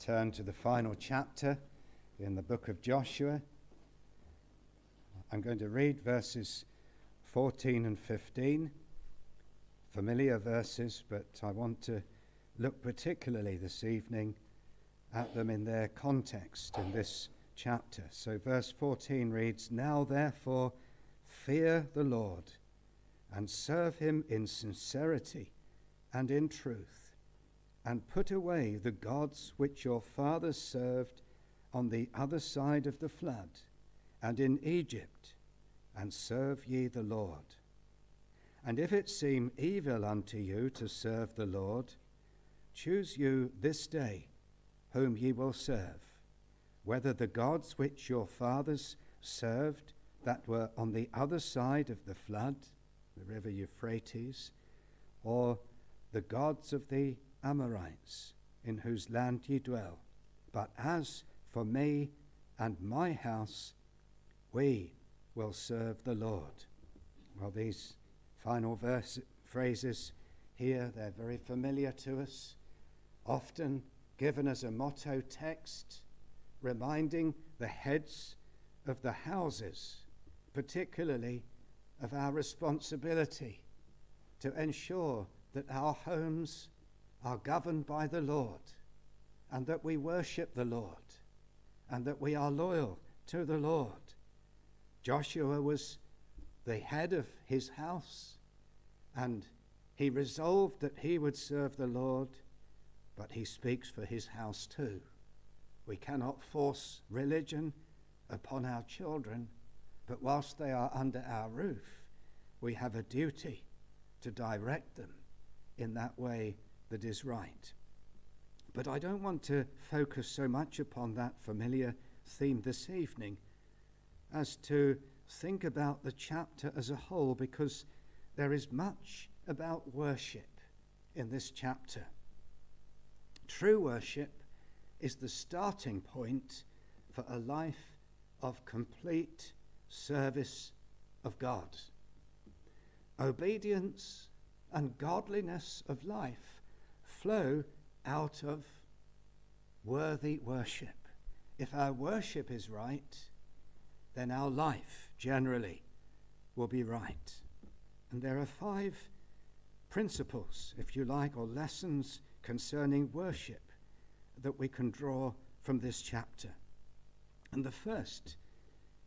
turn to the final chapter in the book of Joshua. I'm going to read verses 14 and 15, familiar verses, but I want to look particularly this evening at them in their context in this chapter. So verse 14 reads, "Now therefore fear the Lord, and serve him in sincerity and in truth, and put away the gods which your fathers served on the other side of the flood, and in Egypt, and serve ye the Lord. And if it seem evil unto you to serve the Lord, choose you this day whom ye will serve, whether the gods which your fathers served that were on the other side of the flood, the river Euphrates, or the gods of the Amorites, in whose land ye dwell. But as for me and my house, we will serve the Lord." Well, these final phrases here, they're very familiar to us, often given as a motto text, reminding the heads of the houses, particularly of our responsibility to ensure that our homes are governed by the Lord, and that we worship the Lord, and that we are loyal to the Lord. Joshua was the head of his house, and he resolved that he would serve the Lord, but he speaks for his house too. We cannot force religion upon our children, but whilst they are under our roof, we have a duty to direct them in that way that is right. But I don't want to focus so much upon that familiar theme this evening as to think about the chapter as a whole, because there is much about worship in this chapter. True worship is the starting point for a life of complete service of God. Obedience and godliness of life flow out of worthy worship. If our worship is right, then our life generally will be right. And there are 5 principles, if you like, or lessons concerning worship that we can draw from this chapter. And the first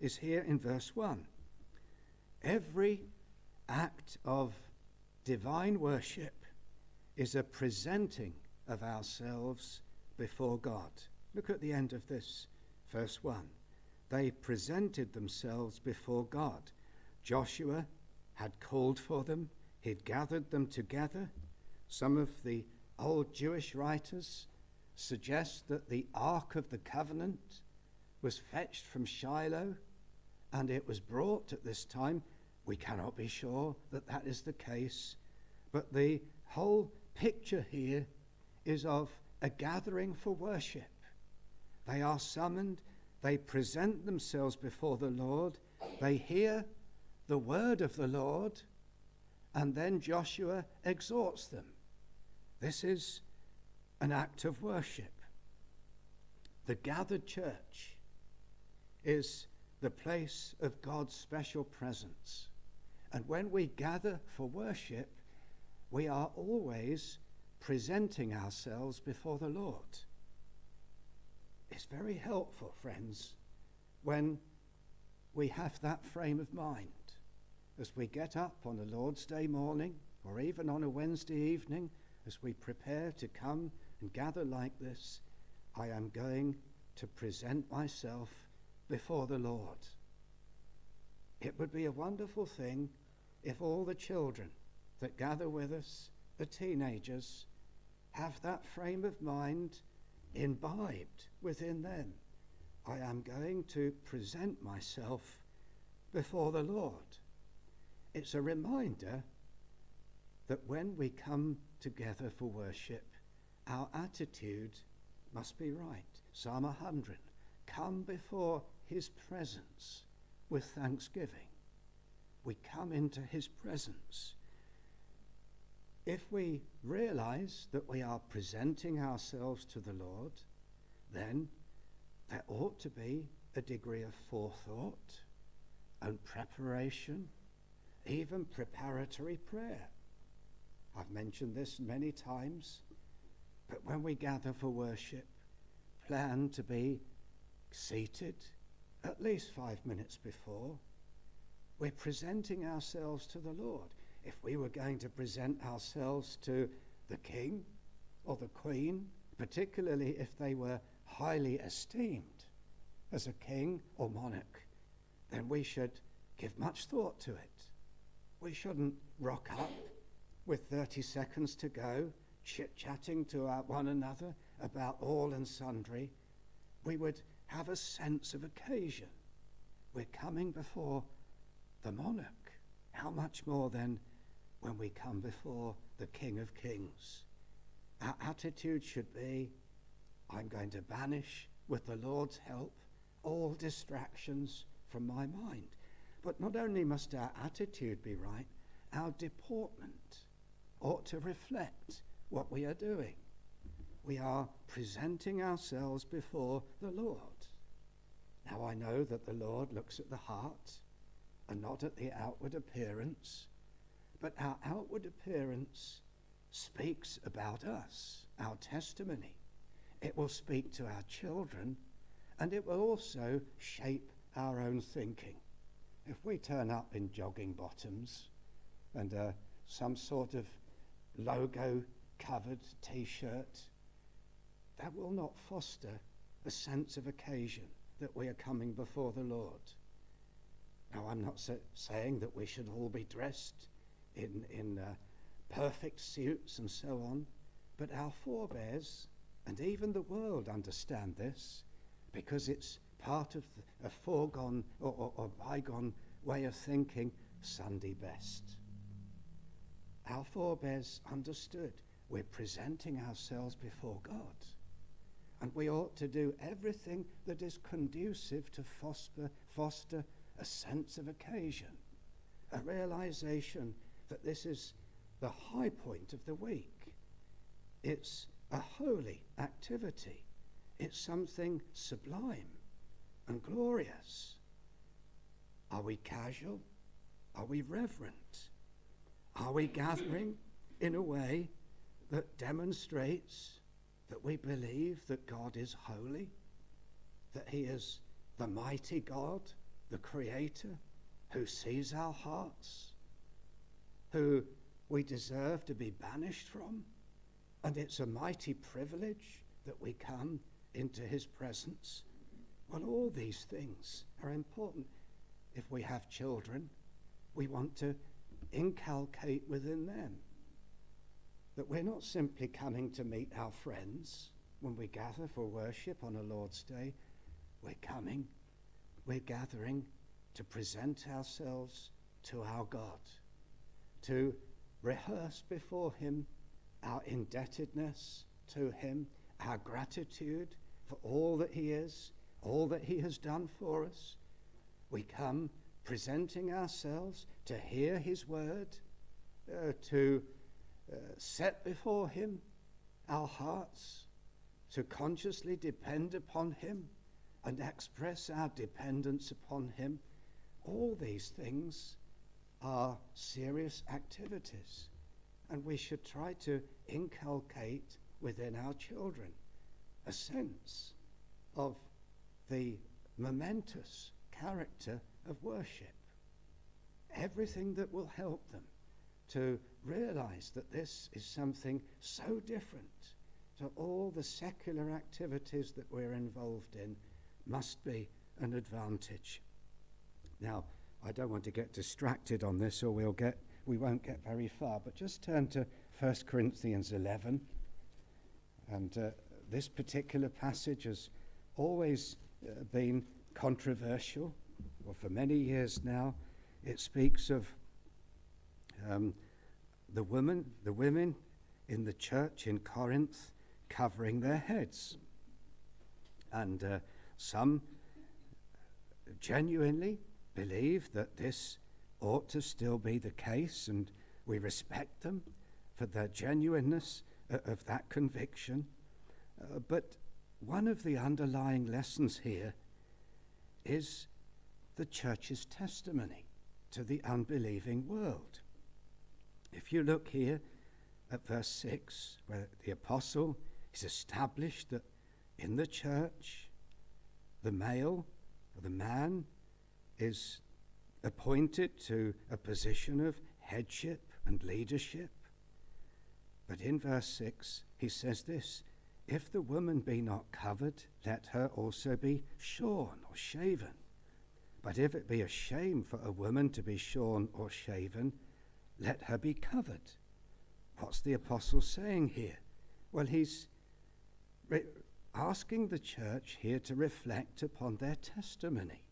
is here in verse 1. Every act of divine worship is a presenting of ourselves before God. Look at the end of this, verse 1. They presented themselves before God. Joshua had called for them. He'd gathered them together. Some of the old Jewish writers suggest that the Ark of the Covenant was fetched from Shiloh, and it was brought at this time. We cannot be sure that that is the case, but the whole picture here is of a gathering for worship. They are summoned, they present themselves before the Lord, they hear the word of the Lord, and then Joshua exhorts them. This is an act of worship. The gathered church is the place of God's special presence. And when we gather for worship, we are always presenting ourselves before the Lord. It's very helpful, friends, when we have that frame of mind. As we get up on a Lord's Day morning, or even on a Wednesday evening, as we prepare to come and gather like this, I am going to present myself before the Lord. It would be a wonderful thing if all the children that gather with us, the teenagers, have that frame of mind imbibed within them. I am going to present myself before the Lord. It's a reminder that when we come together for worship, our attitude must be right. Psalm 100, come before his presence with thanksgiving. We come into his presence. If we realize that we are presenting ourselves to the Lord, then there ought to be a degree of forethought and preparation, even preparatory prayer. I've mentioned this many times, but when we gather for worship, plan to be seated at least 5 minutes before. We're presenting ourselves to the Lord. If we were going to present ourselves to the king or the queen, particularly if they were highly esteemed as a king or monarch, then we should give much thought to it. We shouldn't rock up with 30 seconds to go, chit-chatting to one another about all and sundry. We would have a sense of occasion. We're coming before the monarch. How much more then when we come before the King of Kings? Our attitude should be, I'm going to banish, with the Lord's help, all distractions from my mind. But not only must our attitude be right, our deportment ought to reflect what we are doing. We are presenting ourselves before the Lord. Now I know that the Lord looks at the heart and not at the outward appearance, but our outward appearance speaks about us, our testimony. It will speak to our children, and it will also shape our own thinking. If we turn up in jogging bottoms and some sort of logo-covered T-shirt, that will not foster a sense of occasion that we are coming before the Lord. Now, I'm not saying that we should all be dressed in perfect suits and so on, but our forebears and even the world understand this, because it's part of a foregone or bygone way of thinking, Sunday best. Our forebears understood we're presenting ourselves before God, and we ought to do everything that is conducive to foster a sense of occasion, a realization that this is the high point of the week. It's a holy activity. It's something sublime and glorious. Are we casual? Are we reverent? Are we gathering in a way that demonstrates that we believe that God is holy, that he is the mighty God, the Creator, who sees our hearts, who we deserve to be banished from, and it's a mighty privilege that we come into his presence? Well, all these things are important. If we have children, we want to inculcate within them that we're not simply coming to meet our friends when we gather for worship on a Lord's Day. We're gathering to present ourselves to our God, to rehearse before him our indebtedness to him, our gratitude for all that he is, all that he has done for us. We come presenting ourselves to hear his word, to set before him our hearts, to consciously depend upon him and express our dependence upon him. All these things are serious activities, and we should try to inculcate within our children a sense of the momentous character of worship. Everything that will help them to realize that this is something so different to all the secular activities that we're involved in must be an advantage. Now, I don't want to get distracted on this, or we won't get very far, but just turn to 1 Corinthians 11. And this particular passage has always been controversial. Well, for many years now, it speaks of the women in the church in Corinth covering their heads. And some genuinely believe that this ought to still be the case, and we respect them for their genuineness of that conviction. But one of the underlying lessons here is the church's testimony to the unbelieving world. If you look here at verse 6, where the apostle is established that in the church, the male, or the man, is appointed to a position of headship and leadership. But in verse 6, he says this: if the woman be not covered, let her also be shorn or shaven. But if it be a shame for a woman to be shorn or shaven, let her be covered. What's the apostle saying here? Well, he's asking the church here to reflect upon their testimony.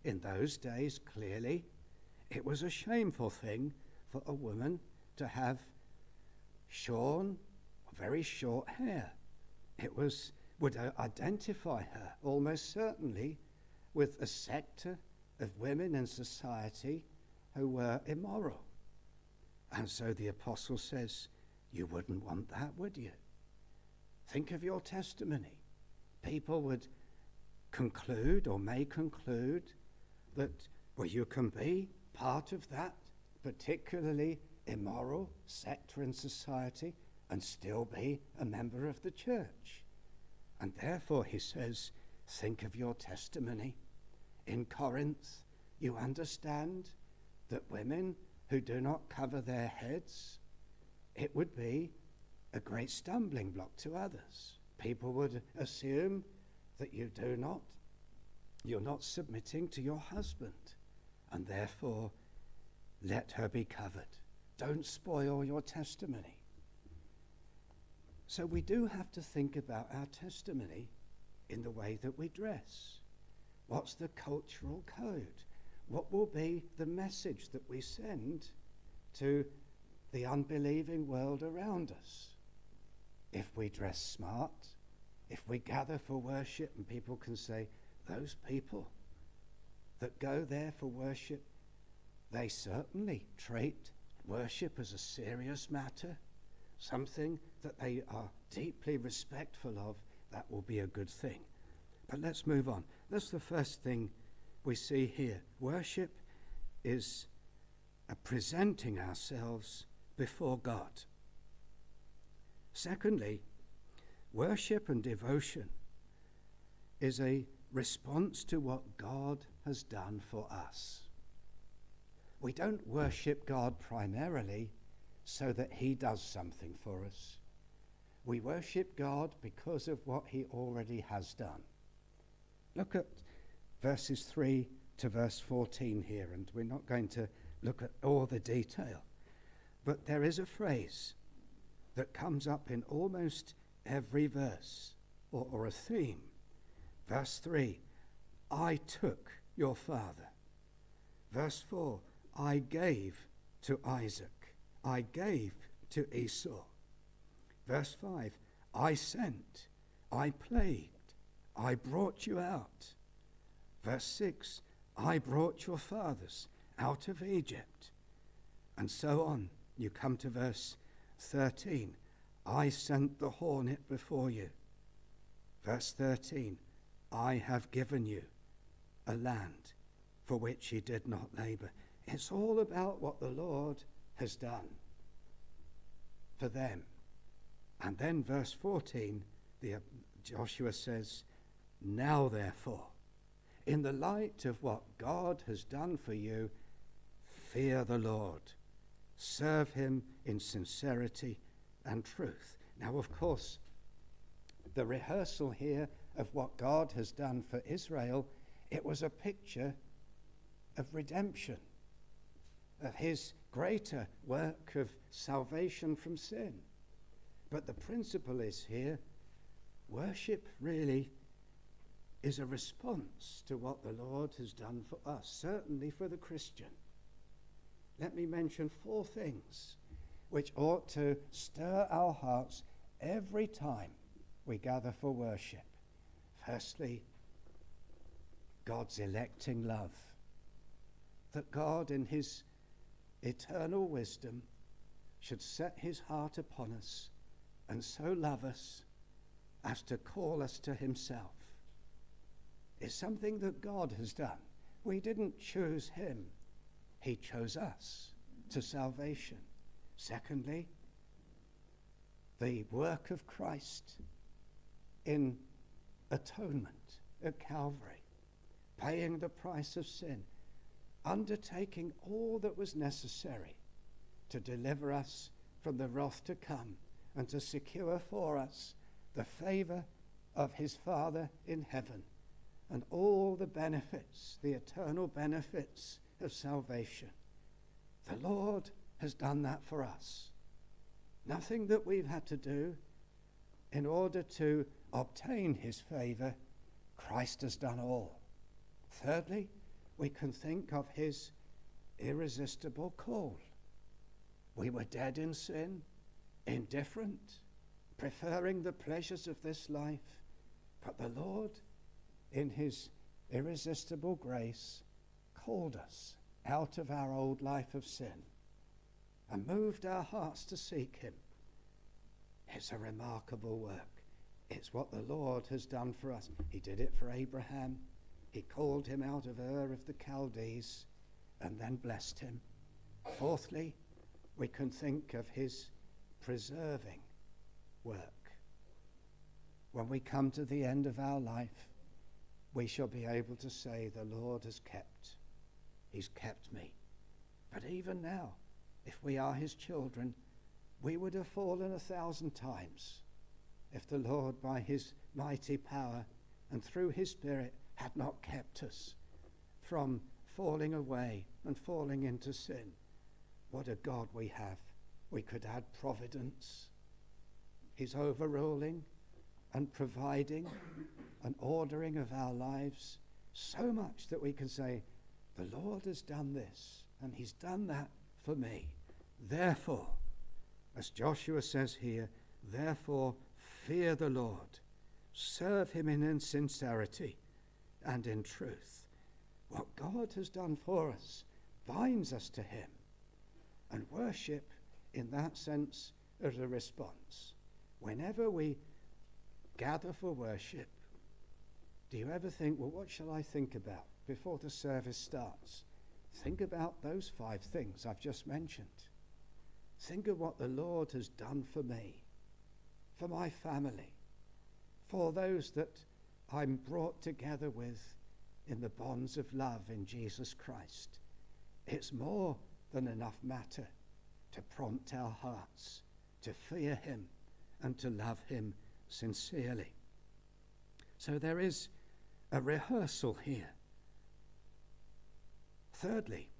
In those days, clearly, it was a shameful thing for a woman to have shorn, very short hair. It would identify her almost certainly with a sector of women in society who were immoral. And so the apostle says, you wouldn't want that, would you? Think of your testimony. People would conclude or may conclude that, well, you can be part of that particularly immoral sector in society and still be a member of the church. And therefore, he says, think of your testimony. In Corinth, you understand that women who do not cover their heads, it would be a great stumbling block to others. People would assume that you're not submitting to your husband, and therefore let her be covered. Don't spoil your testimony. So we do have to think about our testimony in the way that we dress. What's the cultural code? What will be the message that we send to the unbelieving world around us? If we dress smart, if we gather for worship and people can say, those people that go there for worship, they certainly treat worship as a serious matter, something that they are deeply respectful of, that will be a good thing. But let's move on. That's the first thing we see here. Worship is presenting ourselves before God. Secondly, worship and devotion is a response to what God has done for us. We don't worship God primarily so that he does something for us. We worship God because of what he already has done. Look at verses 3 to verse 14 here, and we're not going to look at all the detail. But there is a phrase that comes up in almost every verse, or a theme. Verse 3, I took your father. Verse 4, I gave to Isaac. I gave to Esau. Verse 5, I sent. I plagued. I brought you out. Verse 6, I brought your fathers out of Egypt. And so on. You come to verse 13, I sent the hornet before you. Verse 13, I have given you a land for which ye did not labor. It's all about what the Lord has done for them. And then verse 14, Joshua says, now therefore, in the light of what God has done for you, fear the Lord. Serve him in sincerity and truth. Now, of course, the rehearsal here of what God has done for Israel, it was a picture of redemption, of his greater work of salvation from sin. But the principle is here, worship really is a response to what the Lord has done for us, certainly for the Christian. Let me mention 4 things which ought to stir our hearts every time we gather for worship. Firstly, God's electing love. That God in his eternal wisdom should set his heart upon us and so love us as to call us to himself. It's something that God has done. We didn't choose him. He chose us to salvation. Secondly, the work of Christ in atonement at Calvary, paying the price of sin, undertaking all that was necessary to deliver us from the wrath to come and to secure for us the favor of his Father in heaven and all the benefits, the eternal benefits of salvation. The Lord has done that for us. Nothing that we've had to do in order to obtain his favor. Christ has done all. Thirdly, we can think of his irresistible call. We were dead in sin, indifferent, preferring the pleasures of this life, but the Lord, in his irresistible grace, called us out of our old life of sin and moved our hearts to seek him. It's a remarkable work. It's what the Lord has done for us. He did it for Abraham. He called him out of Ur of the Chaldees and then blessed him. Fourthly, we can think of his preserving work. When we come to the end of our life, we shall be able to say, the Lord has kept. He's kept me. But even now, if we are his children, we would have fallen 1,000 times if the Lord, by his mighty power and through his Spirit, had not kept us from falling away and falling into sin. What a God we have. We could add providence, his overruling and providing and ordering of our lives, so much that we can say, the Lord has done this and he's done that for me. Therefore, as Joshua says here, therefore fear the Lord, serve him in sincerity and in truth. What God has done for us binds us to him, and worship in that sense is a response. Whenever we gather for worship, do you ever think, well, what shall I think about before the service starts? Think about those 5 things I've just mentioned. Think of what the Lord has done for me, for my family, for those that I'm brought together with in the bonds of love in Jesus Christ. It's more than enough matter to prompt our hearts to fear him and to love him sincerely. So there is a rehearsal here. Thirdly,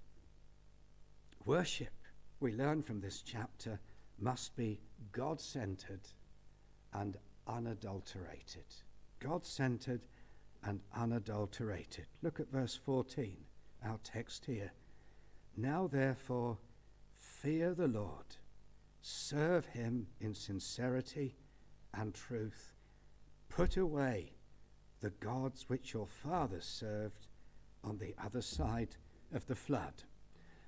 worship, we learn from this chapter, must be God-centered and unadulterated. God-centered and unadulterated. Look at verse 14, our text here. Now therefore, fear the Lord, serve him in sincerity and truth. Put away the gods which your fathers served on the other side of the flood.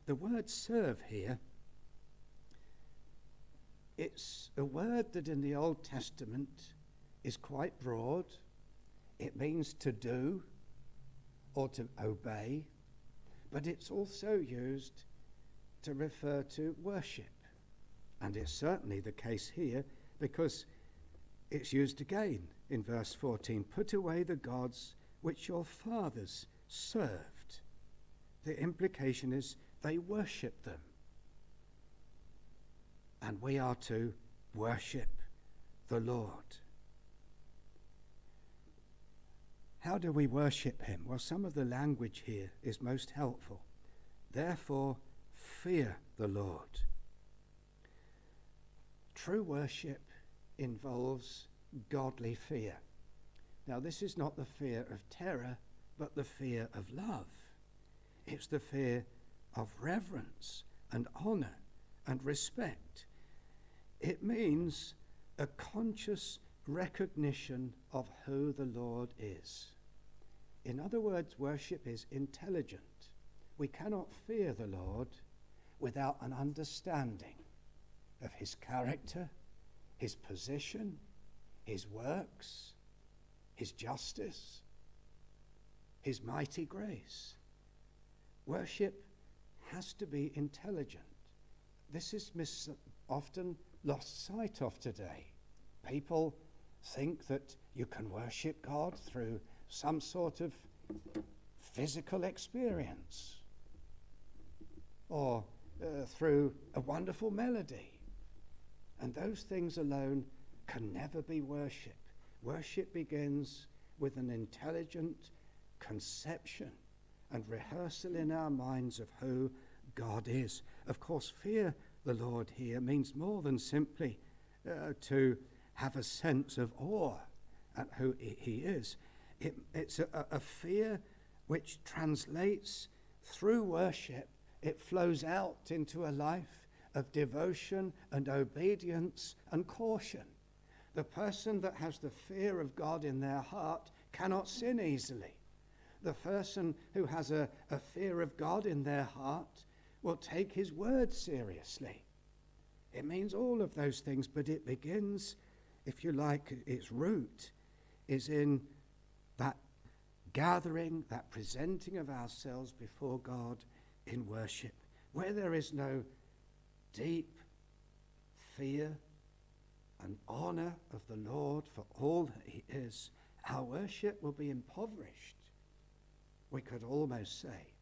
The word serve here, it's a word that in the Old Testament is quite broad. It means to do or to obey, but it's also used to refer to worship. And it's certainly the case here because it's used again in verse 14. Put away the gods which your fathers served. The implication is they worship them. And we are to worship the Lord. How do we worship him? Well, some of the language here is most helpful. Therefore, fear the Lord. True worship involves godly fear. Now, this is not the fear of terror, but the fear of love. It's the fear of reverence and honor and respect. It means a conscious recognition of who the Lord is. In other words, worship is intelligent. We cannot fear the Lord without an understanding of his character, his position, his works, his justice, his mighty grace. Worship has to be intelligent. This is often lost sight of today. People think that you can worship God through some sort of physical experience or through a wonderful melody. And those things alone can never be worship. Worship begins with an intelligent conception and rehearsal in our minds of who God is. Of course, fear the Lord here means more than simply to have a sense of awe at who he is. It's a fear which translates through worship. It flows out into a life of devotion and obedience and caution. The person that has the fear of God in their heart cannot sin easily. The person who has a fear of God in their heart will take his word seriously. It means all of those things, but it begins, if you like, its root is in that gathering, that presenting of ourselves before God in worship. Where there is no deep fear and honor of the Lord for all that he is, our worship will be impoverished. We could almost say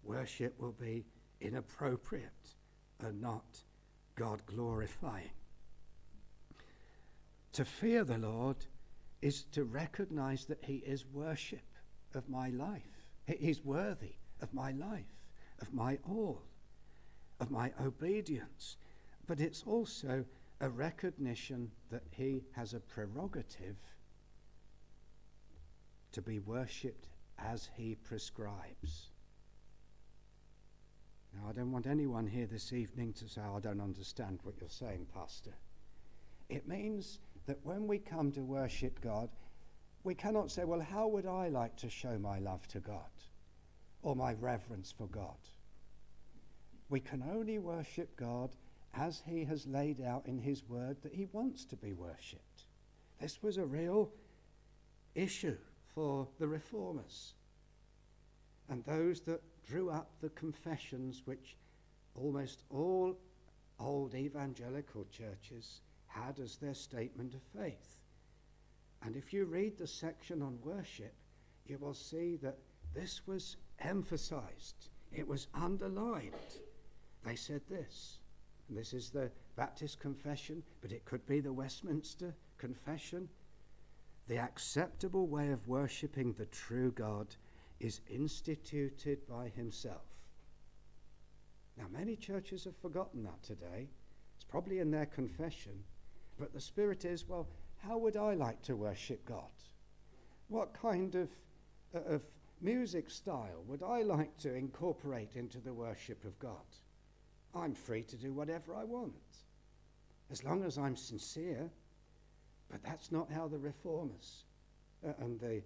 worship will be inappropriate and not God glorifying. To fear the Lord is to recognize that he is worship of my life. He's worthy of my life, of my all, of my obedience. But it's also a recognition that he has a prerogative to be worshipped as he prescribes. Now, I don't want anyone here this evening to say, I don't understand what you're saying, Pastor. It means that when we come to worship God, we cannot say, well, how would I like to show my love to God or my reverence for God? We can only worship God as he has laid out in his word that he wants to be worshipped. This was a real issue for the reformers and those that drew up the confessions which almost all old evangelical churches had as their statement of faith. And if you read the section on worship, you will see that this was emphasized. It was underlined. They said this, and this is the Baptist confession, but it could be the Westminster confession. The acceptable way of worshipping the true God is instituted by himself. Now, many churches have forgotten that today. It's probably in their confession, but the spirit is, well, how would I like to worship God? What kind of music style would I like to incorporate into the worship of God? I'm free to do whatever I want, as long as I'm sincere. But that's not how the reformers and the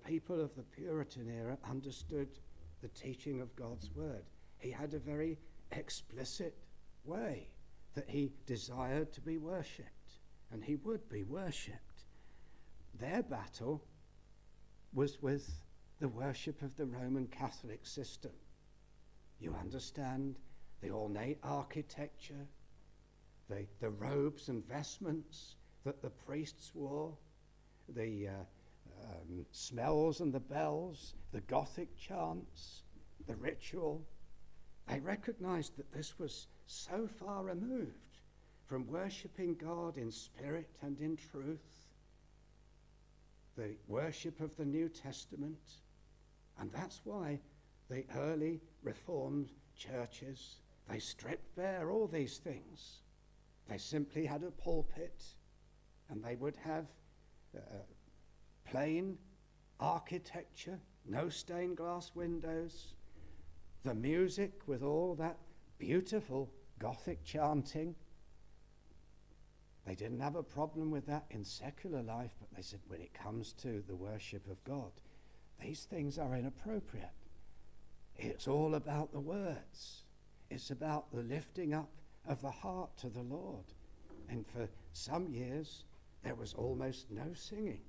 people of the Puritan era understood the teaching of God's word. He had a very explicit way that he desired to be worshipped, and he would be worshipped. Their battle was with the worship of the Roman Catholic system. You understand the ornate architecture, the robes and vestments that the priests wore, the smells and the bells, the Gothic chants, the ritual. They recognized that this was so far removed from worshipping God in spirit and in truth, the worship of the New Testament. And that's why the early Reformed churches, they stripped bare all these things. They simply had a pulpit, and they would have plain architecture, no stained glass windows, the music with all that beautiful Gothic chanting. They didn't have a problem with that in secular life, but they said when it comes to the worship of God, these things are inappropriate. It's all about the words. It's about the lifting up of the heart to the Lord. And for some years, there was almost no singing.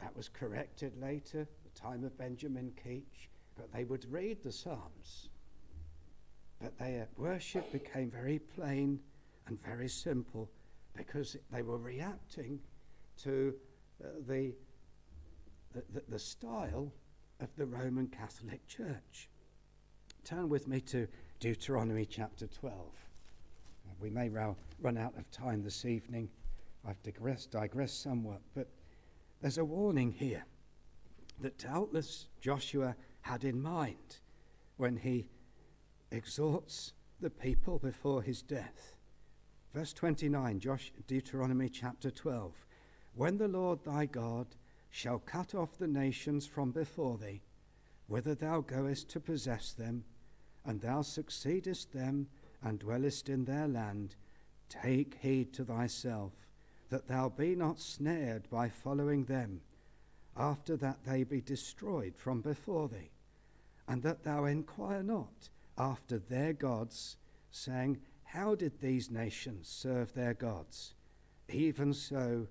That was corrected later, the time of Benjamin Keach, but they would read the Psalms. But their worship became very plain and very simple because they were reacting to the style of the Roman Catholic Church. Turn with me to Deuteronomy chapter 12. We may run out of time this evening. I've digressed somewhat, but there's a warning here that doubtless Joshua had in mind when he exhorts the people before his death. Verse 29, Deuteronomy chapter 12. When the Lord thy God shall cut off the nations from before thee, whither thou goest to possess them, and thou succeedest them, and dwellest in their land, take heed to thyself, that thou be not snared by following them, after that they be destroyed from before thee, and that thou inquire not after their gods, saying, how did these nations serve their gods? Even so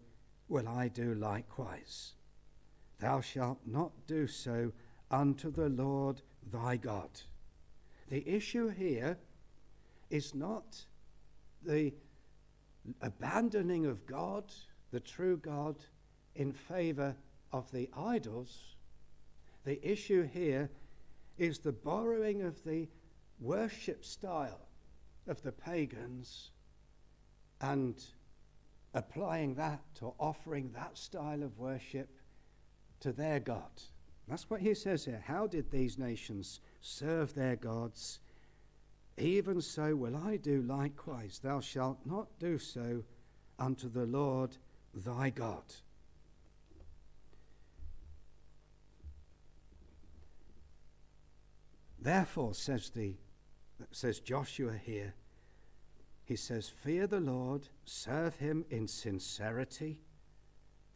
will I do likewise. Thou shalt not do so unto the Lord thy God. The issue here is not the abandoning of God, the true God, in favor of the idols. The issue here is the borrowing of the worship style of the pagans and applying that or offering that style of worship to their God. That's what he says here. How did these nations serve their gods? Even so will I do likewise. Thou shalt not do so unto the Lord thy God. Therefore, says Joshua here, he says, fear the Lord, serve him in sincerity.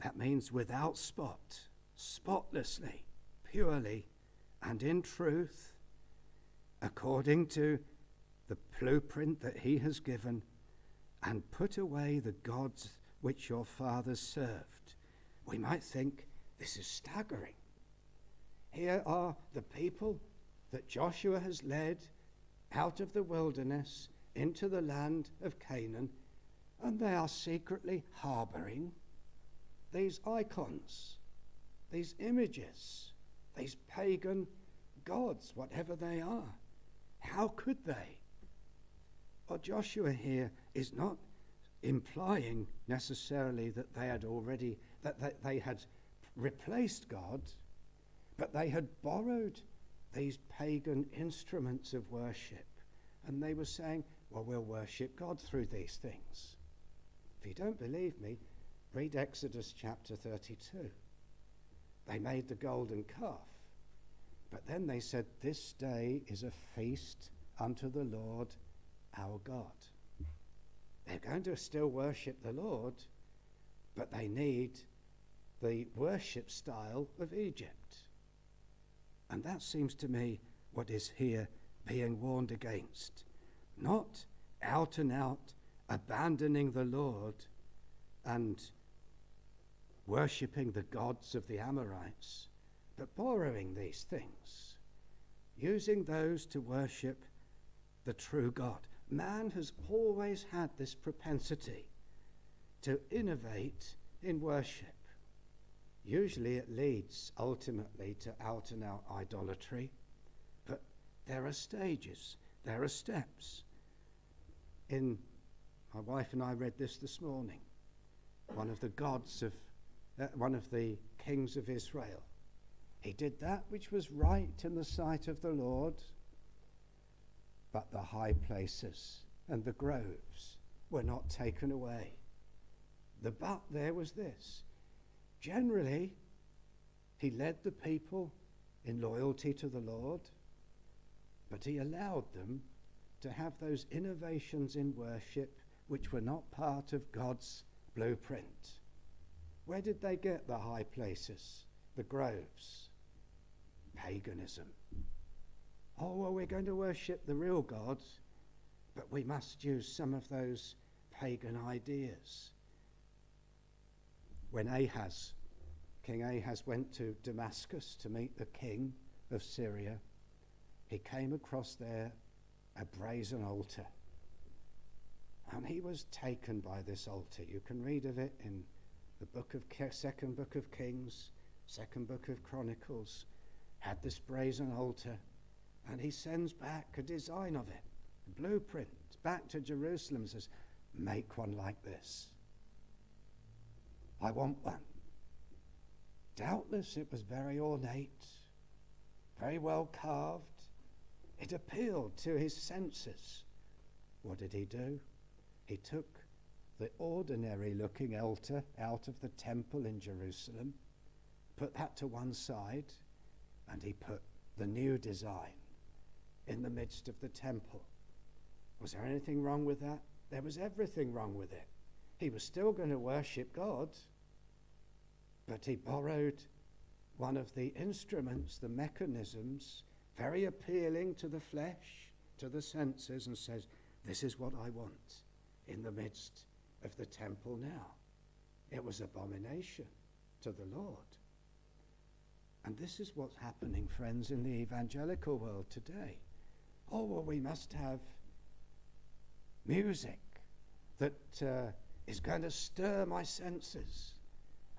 That means without spot, spotlessly, purely, and in truth, according to the blueprint that he has given, and put away the gods which your fathers served. We might think this is staggering. Here are the people that Joshua has led out of the wilderness into the land of Canaan, and they are secretly harboring these icons, these images, these pagan gods, whatever they are. How could they? Well, Joshua here is not implying necessarily that they had replaced God, but they had borrowed these pagan instruments of worship, and they were saying, well, we'll worship God through these things. If you don't believe me, read Exodus chapter 32. They made the golden calf, but then they said, this day is a feast unto the Lord our God. They're going to still worship the Lord, but they need the worship style of Egypt. And that seems to me what is here being warned against. Not out and out abandoning the Lord and worshipping the gods of the Amorites, but borrowing these things, using those to worship the true God. Man has always had this propensity to innovate in worship. Usually it leads ultimately to out and out idolatry, but there are stages, there are steps. My wife and I read this morning. One of the kings of Israel. He did that which was right in the sight of the Lord, but the high places and the groves were not taken away. The but there was this. Generally, he led the people in loyalty to the Lord, but he allowed them to have those innovations in worship which were not part of God's blueprint. Where did they get the high places, the groves? Paganism. Oh, well, we're going to worship the real God, but we must use some of those pagan ideas. when King Ahaz went to Damascus to meet the king of Syria, he came across there a brazen altar. And he was taken by this altar. You can read of it in the second book of Kings, second book of Chronicles. Had this brazen altar, and he sends back a design of it, a blueprint, back to Jerusalem, and says, make one like this. I want one. Doubtless it was very ornate, very well carved. It appealed to his senses. What did he do? He took the ordinary looking altar out of the temple in Jerusalem, put that to one side, and he put the new design in the midst of the temple. Was there anything wrong with that? There was everything wrong with it. He was still going to worship God, but he borrowed one of the instruments, the mechanisms, very appealing to the flesh, to the senses, and says, this is what I want in the midst of the temple now. It was abomination to the Lord. And this is what's happening, friends, in the evangelical world today. Oh, well, we must have music that is going to stir my senses.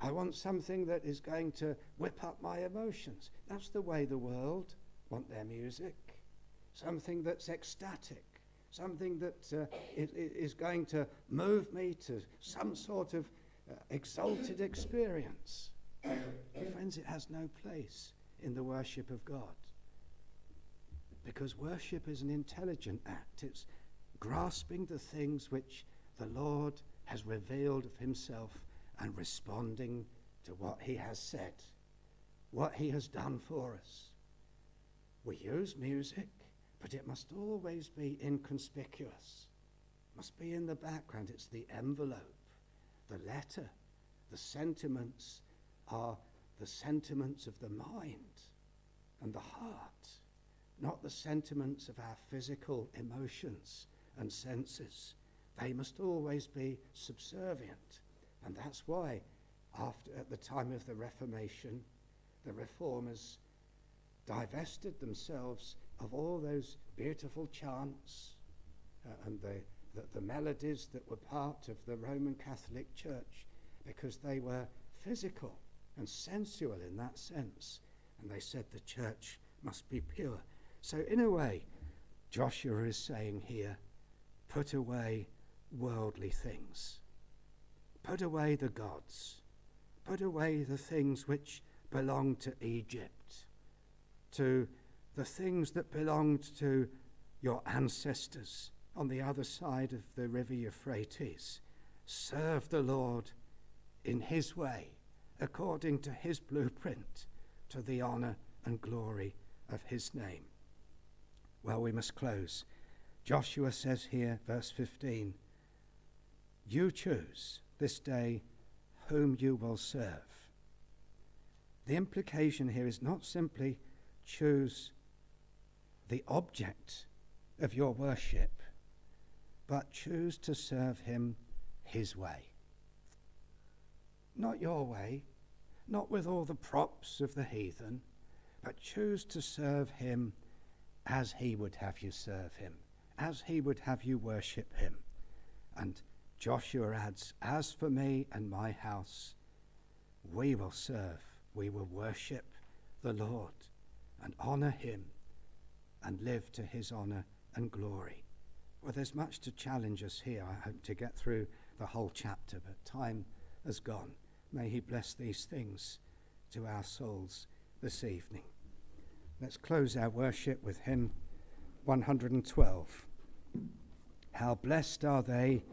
I want something that is going to whip up my emotions. That's the way the world want their music. Something that's ecstatic. Something that is going to move me to some sort of exalted experience. Friends, it has no place in the worship of God. Because worship is an intelligent act. It's grasping the things which the Lord has revealed of himself and responding to what he has said, what he has done for us. We use music, but it must always be inconspicuous. It must be in the background. It's the envelope, the letter. The sentiments are the sentiments of the mind and the heart, not the sentiments of our physical emotions and senses. They must always be subservient. And that's why, at the time of the Reformation, the Reformers divested themselves of all those beautiful chants and the melodies that were part of the Roman Catholic Church, because they were physical and sensual in that sense. And they said the church must be pure. So in a way, Joshua is saying here, put away worldly things. Put away the gods. Put away the things which belong to Egypt, to the things that belonged to your ancestors on the other side of the river Euphrates. Serve the Lord in his way, according to his blueprint, to the honor and glory of his name. Well, we must close. Joshua says here, verse 15, you choose this day whom you will serve. The implication here is not simply choose the object of your worship, but choose to serve him his way. Not your way, not with all the props of the heathen, but choose to serve him as he would have you serve him, as he would have you worship him. And Joshua adds, as for me and my house, we will serve, we will worship the Lord and honor him and live to his honor and glory. Well, there's much to challenge us here. I hope to get through the whole chapter, but time has gone. May he bless these things to our souls this evening. Let's close our worship with hymn 112. How blessed are they